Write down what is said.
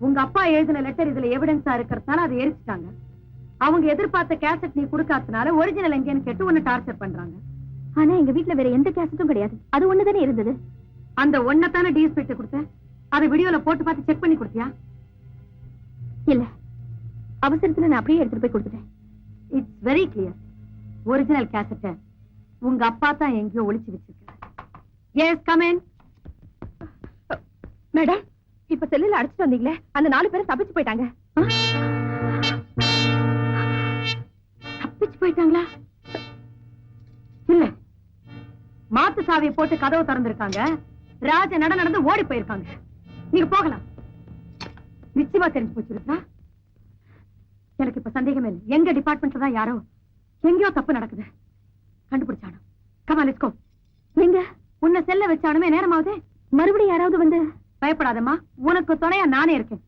உங்க அப்பா எழுதின லெட்டர் இதுல எவிடன்ஸா இருக்கிறதுனால அதை எரிச்சிட்டாங்க. அவங்க எதிர்பார்த்த கேசட் நீ கொடுக்காதனால ஒரிஜினல் எங்கேன்னு கேட்டு உன்னை டார்ச்சர் பண்றாங்க. ஆனா எங்க வீட்டுல வேற எந்த கேசட்டும் கிடையாது. அது ஒண்ணுதானே இருந்தது. அந்த ஒன்னதானே டிஎஸ்பிட்ட கொடுத்த. அதை வீடியோல போட்டு பார்த்து செக் பண்ணி கொடுத்தியா? இல்ல, அவசரத்துல நான் அப்படியே எடுத்துட்டு போய் கொடுத்துட்டேன். It's very clear. ஒரிஜினல் கேசட்ட உங்க அப்பா தான் எங்கேயோ ஒளிச்சு வச்சிருக்காரு. Yes come in. மேடம், இப்ப செல்லுல அடிச்சுட்டு வந்தீங்களே, அந்த 4 பேரும் தப்பிச்சு போயிட்டாங்க. தப்பிச்சு போயிட்டாங்களா? இல்ல, மாத்து சாவியை போட்டு கதவு திறந்திருக்காங்க. ராஜ நடந்து ஓடி போயிருக்காங்க. நீங்க போகலாம். நிச்சயமா தெரிஞ்சு போச்சிருக்கா? எனக்கு இப்ப சந்தேகமே இல்லை. எங்க டிபார்ட்மெண்ட்ல தான் யாரோ எங்கேயோ தப்பு நடக்குது. கண்டுபிடிச்சானோ. Come on, let's go. நீங்க உன்னை செல்ல வச்சானுமே நேரமாவது. மறுபடியும் யாராவது வந்து. பயப்படாதம்மா, உனக்கு துணையா நானே இருக்கேன்.